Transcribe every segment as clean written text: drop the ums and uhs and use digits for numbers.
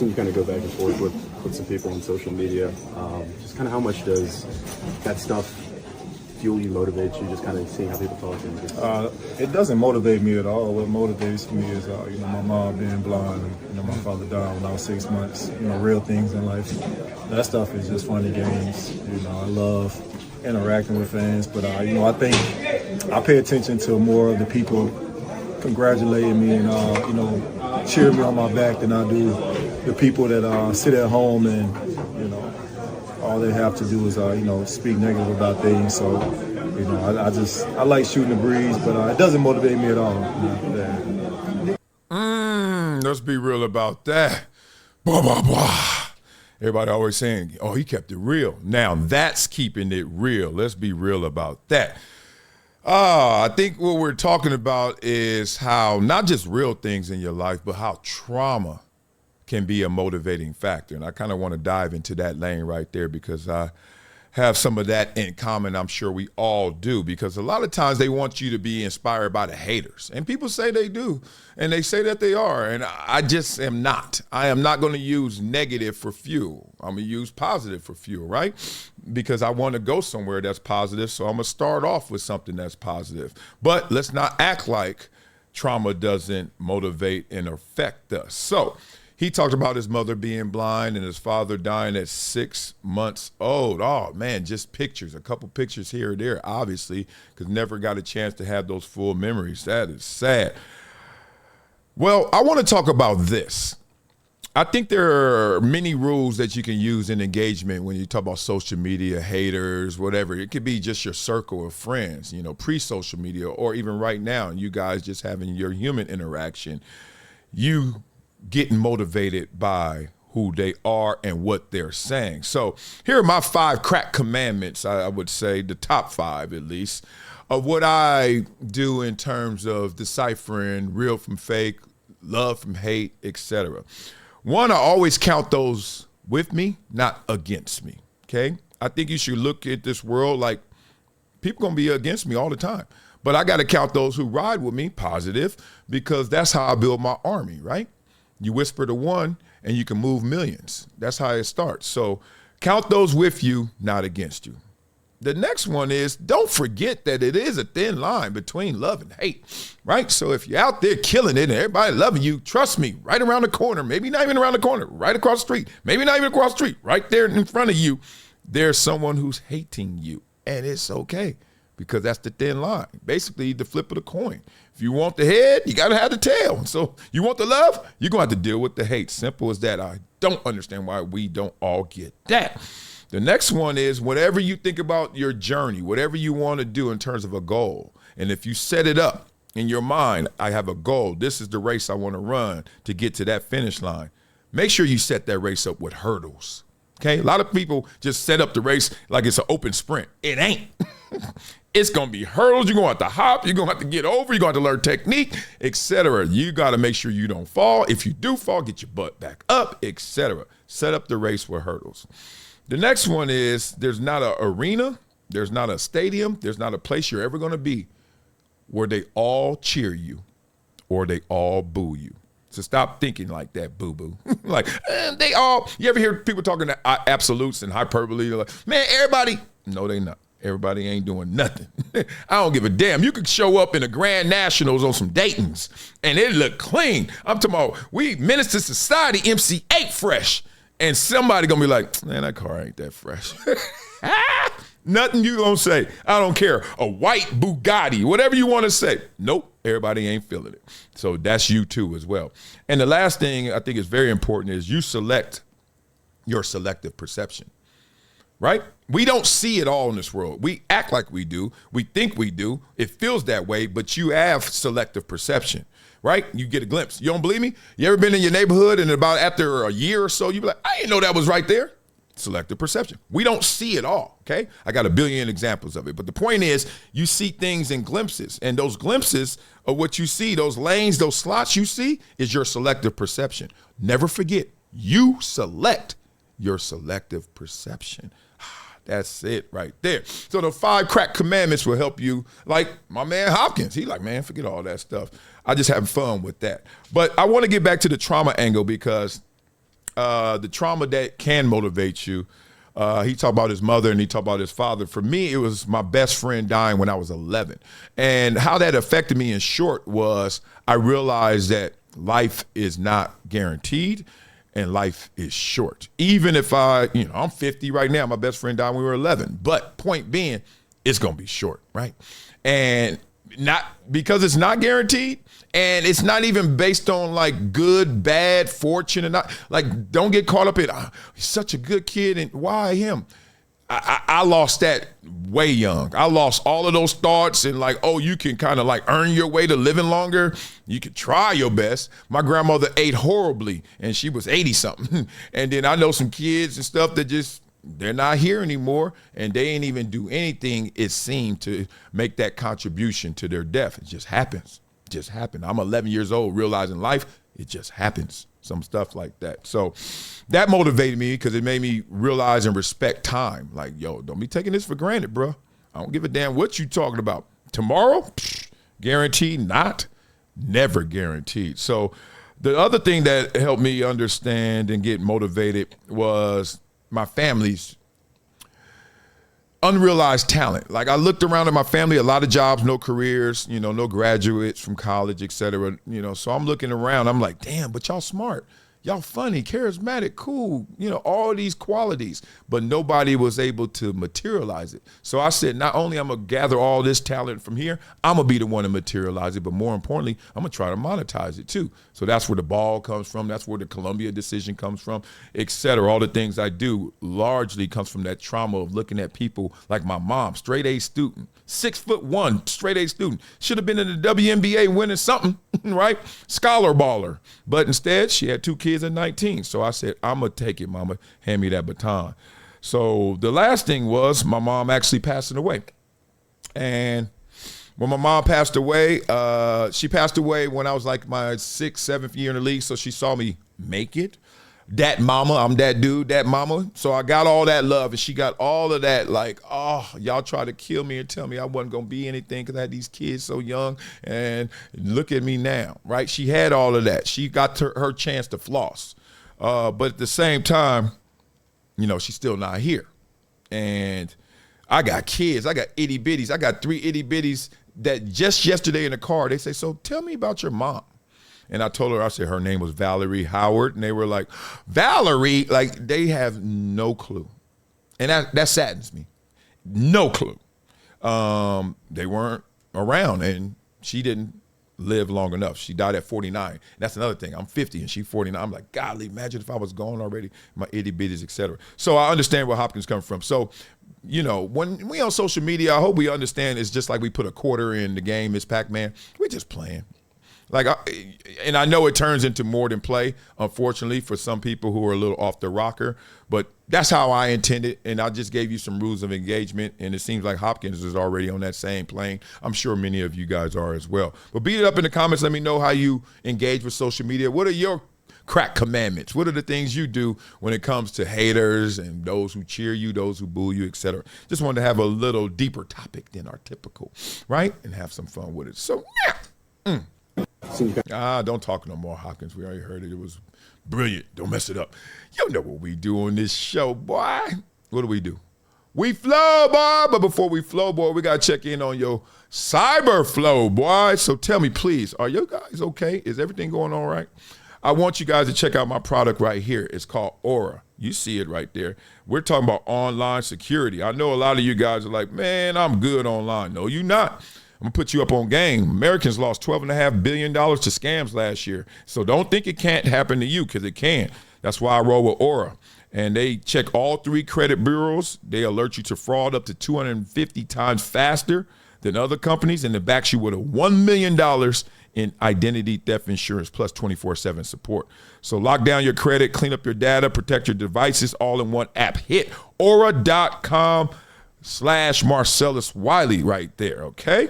seen you kind of go back and forth with some people on social media. Just kind of how much does that stuff fuel you, motivate you, just kind of seeing how people talk to you? It doesn't motivate me at all. What motivates me is, my mom being blind, and, my father died when I was 6 months. Real things in life. That stuff is just funny games. I love interacting with fans, but I think I pay attention to more of the people congratulating me and cheer me on my back than I do the people that sit at home and all they have to do is speak negative about things. So I like shooting the breeze, but it doesn't motivate me at all. Let's be real about that. Blah blah blah. Everybody always saying, "Oh, he kept it real." Now that's keeping it real. Let's be real about that. I think what we're talking about is how not just real things in your life, but how trauma can be a motivating factor. And I kind of want to dive into that lane right there because I have some of that in common. I'm sure we all do, because a lot of times they want you to be inspired by the haters. And people say they do, and they say that they are. And I just am not. I am not going to use negative for fuel. I'm going to use positive for fuel, right? Because I want to go somewhere that's positive. So I'm going to start off with something that's positive. But let's not act like trauma doesn't motivate and affect us. So he talked about his mother being blind and his father dying at 6 months old. Oh, man, just pictures, a couple pictures here or there, obviously, because never got a chance to have those full memories. That is sad. Well, I want to talk about this. I think there are many rules that you can use in engagement when you talk about social media, haters, whatever. It could be just your circle of friends, pre-social media, or even right now, you guys just having your human interaction. You getting motivated by who they are and what they're saying. So here are my 5 crack commandments, I would say, the top 5 at least, of what I do in terms of deciphering real from fake, love from hate, etc. 1, I always count those with me, not against me, okay? I think you should look at this world like people gonna be against me all the time. But I gotta count those who ride with me positive, because that's how I build my army, right? You whisper to one and you can move millions. That's how it starts. So count those with you, not against you. The next one is, don't forget that it is a thin line between love and hate, right? So if you're out there killing it and everybody loving you, trust me, right around the corner, maybe not even around the corner, right across the street, maybe not even across the street, right there in front of you, there's someone who's hating you. And it's okay, because that's the thin line. Basically, the flip of the coin. If you want the head, you got to have the tail. So you want the love, you're going to have to deal with the hate. Simple as that. I don't understand why we don't all get that. The next one is, whatever you think about your journey, whatever you want to do in terms of a goal, and if you set it up in your mind, I have a goal, this is the race I want to run to get to that finish line, make sure you set that race up with hurdles. Okay, a lot of people just set up the race like it's an open sprint. It ain't. It's going to be hurdles. You're going to have to hop. You're going to have to get over. You're going to have to learn technique, etc. You got to make sure you don't fall. If you do fall, get your butt back up, etc. Set up the race with hurdles. The next one is, there's not an arena, there's not a stadium, there's not a place you're ever going to be where they all cheer you or they all boo you. So stop thinking like that, boo-boo. Like, they all, you ever hear people talking absolutes and hyperbole? They're like, man, everybody, no, they not. Everybody ain't doing nothing. I don't give a damn. You could show up in the Grand Nationals on some Dayton's and it look clean. I'm talking about, we Menace to Society MC8 fresh. And somebody gonna be like, man, that car ain't that fresh. Nothing you gonna say. I don't care. A white Bugatti, whatever you wanna say. Nope, everybody ain't feeling it. So that's you too as well. And the last thing I think is very important is you select your selective perception, right? We don't see it all in this world. We act like we do. We think we do. It feels that way, but you have selective perception. Right? You get a glimpse. You don't believe me? You ever been in your neighborhood and about after a year or so, you be like, I didn't know that was right there. Selective perception. We don't see it all, okay? I got a billion examples of it. But the point is, you see things in glimpses. And those glimpses of what you see, those lanes, those slots you see, is your selective perception. Never forget, you select your selective perception. That's it right there. So the 5 crack commandments will help you, like my man Hopkins. He like, man, forget all that stuff. I just having fun with that. But I want to get back to the trauma angle, because the trauma that can motivate you. He talked about his mother and he talked about his father. For me, it was my best friend dying when I was 11. And how that affected me in short was I realized that life is not guaranteed and life is short. Even if I'm 50 right now, my best friend died when we were 11. But point being, it's going to be short, right? And not because it's not guaranteed, and it's not even based on like good, bad fortune, and not like don't get caught up in he's such a good kid and why him. I lost that way young. I lost all of those thoughts and like, oh, you can kind of like earn your way to living longer. You could try your best. My grandmother ate horribly and she was 80 something. And then I know some kids and stuff that just they're not here anymore, and they ain't even do anything, it seemed, to make that contribution to their death. It just happens. It just happened. I'm 11 years old, realizing life, it just happens. Some stuff like that. So that motivated me because it made me realize and respect time. Like, yo, don't be taking this for granted, bro. I don't give a damn what you talking about. Tomorrow, guaranteed not, never guaranteed. So the other thing that helped me understand and get motivated was my family's unrealized talent. Like I looked around at my family, a lot of jobs, no careers, no graduates from college, et cetera. So I'm looking around, I'm like, damn, but y'all smart. Y'all funny, charismatic, cool, all these qualities, but nobody was able to materialize it. So I said, not only I'm gonna gather all this talent from here, I'm gonna be the one to materialize it, but more importantly, I'm gonna try to monetize it too. So that's where the ball comes from, that's where the Columbia decision comes from, et cetera. All the things I do largely comes from that trauma of looking at people like my mom, straight A student, 6'1", straight A student, should have been in the WNBA winning something, right? Scholar baller, but instead she had 2 kids at 19. So I said, I'm going to take it, mama. Hand me that baton. So the last thing was my mom actually passing away. And when my mom passed away, she passed away when I was like my 6th, 7th year in the league. So she saw me make it. That mama, I'm that dude, that mama. So I got all that love and she got all of that like, oh, y'all tried to kill me and tell me I wasn't going to be anything because I had these kids so young and look at me now, right? She had all of that. She got her chance to floss. But at the same time, she's still not here. And I got kids. I got itty bitties. I got 3 itty bitties that just yesterday in the car, they say, so tell me about your mom. And I told her, I said, her name was Valerie Howard. And they were like, Valerie? Like, they have no clue. And that saddens me. No clue. They weren't around, and she didn't live long enough. She died at 49. That's another thing. I'm 50, and she's 49. I'm like, golly, imagine if I was gone already, my itty bitties, et cetera. So I understand where Hopkins comes from. So, when we on social media, I hope we understand it's just like we put a quarter in the game, Miss Pac-Man. We're just playing. And I know it turns into more than play, unfortunately, for some people who are a little off the rocker, but that's how I intended, and I just gave you some rules of engagement, and it seems like Hopkins is already on that same plane. I'm sure many of you guys are as well. But beat it up in the comments. Let me know how you engage with social media. What are your crack commandments? What are the things you do when it comes to haters and those who cheer you, those who boo you, et cetera? Just wanted to have a little deeper topic than our typical, right? And have some fun with it. So, yeah. Don't talk no more, Hopkins. We already heard it. It was brilliant. Don't mess it up. You know what we do on this show, boy. What do? We flow, boy. But before we flow, boy, we got to check in on your cyber flow, boy. So tell me, please, are you guys okay? Is everything going all right? I want you guys to check out my product right here. It's called Aura. You see it right there. We're talking about online security. I know a lot of you guys are like, man, I'm good online. No, you're not. I'm going to put you up on game. Americans lost $12.5 billion to scams last year. So don't think it can't happen to you, because it can. That's why I roll with Aura. And they check all 3 credit bureaus. They alert you to fraud up to 250 times faster than other companies, and it backs you with a $1 million in identity theft insurance plus 24/7 support. So lock down your credit, clean up your data, protect your devices all in one app. Hit aura.com/Marcellus Wiley right there, okay?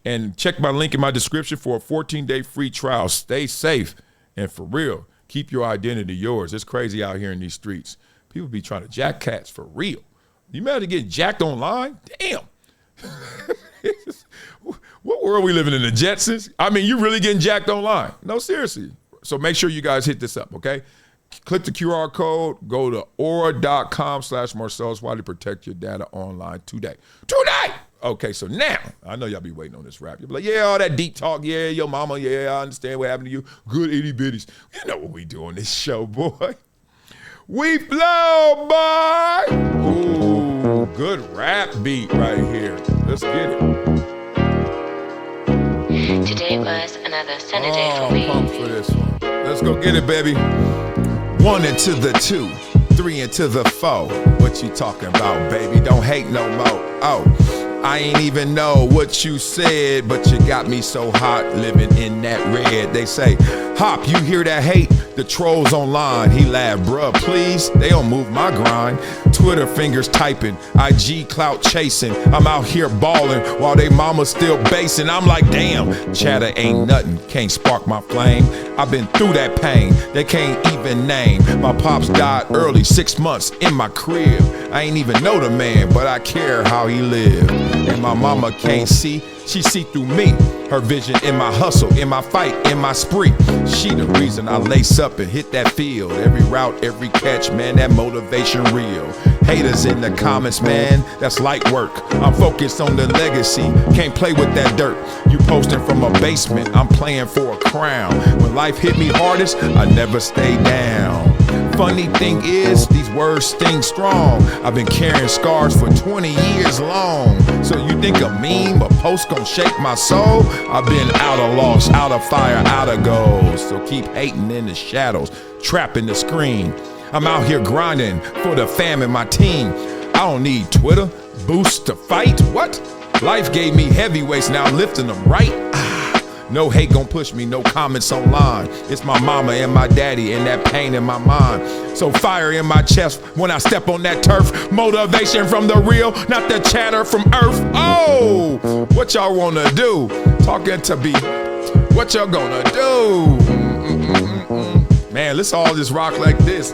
And check my link in my description for a 14-day free trial. Stay safe. And for real, keep your identity yours. It's crazy out here in these streets. People be trying to jack cats for real. You mad to get jacked online? Damn. What world we living in, the Jetsons? I mean, you really getting jacked online. No, seriously. So make sure you guys hit this up, okay? Click the QR code, go to aura.com/Marcellus Wiley, protect your data online today. Today! Okay, so now, I know y'all be waiting on this rap. You'll be like, yeah, all that deep talk, yeah, your mama, yeah, I understand what happened to you. Good itty bitties. You know what we do on this show, boy. We flow, boy! Ooh, good rap beat right here. Let's get it. Today was another sunny day for me. Pump for this one. Let's go get it, baby. 1 into the 2, 3 into the 4. What you talking about, baby? Don't hate no more. Oh, I ain't even know what you said, but you got me so hot living in that red. They say, Hop, you hear that hate? The trolls online. He laughed, bruh, please. They don't move my grind. Twitter fingers typing, IG clout chasing. I'm out here balling while they mama still basing. I'm like, damn, chatter ain't nothing. Can't spark my flame. I've been through that pain. They can't even name. My pops died early, 6 months in my crib. I ain't even know the man, but I care how he lived. And my mama can't see, she see through me. Her vision in my hustle, in my fight, in my spree. She the reason I lace up and hit that field. Every route, every catch, man, that motivation real. Haters in the comments, man, that's light work. I'm focused on the legacy, can't play with that dirt. You posting from a basement, I'm playing for a crown. When life hit me hardest, I never stay down. Funny thing is, these words sting strong. I've been carrying scars for 20 years long. So you think a meme, a post gon' shake my soul? I've been out of loss, out of fire, out of gold. So keep hating in the shadows, trapping the screen. I'm out here grinding for the fam and my team. I don't need Twitter boosts to fight. What? Life gave me heavyweights, now I'm lifting them right. No hate gon' push me, no comments online. It's my mama and my daddy and that pain in my mind. So fire in my chest when I step on that turf. Motivation from the real, not the chatter from earth. Oh, what y'all wanna do? Talking to be, what y'all gonna do? Man, let's all just rock like this.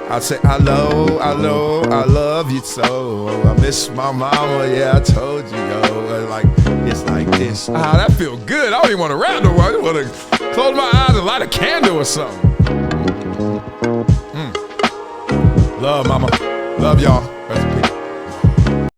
I say, I love you so. I miss my mama, yeah, I told you, yo. Like, it's like this. Ah, that feel good. I don't even want to rap no more. I just want to close my eyes and light a candle or something. Love, mama. Love y'all.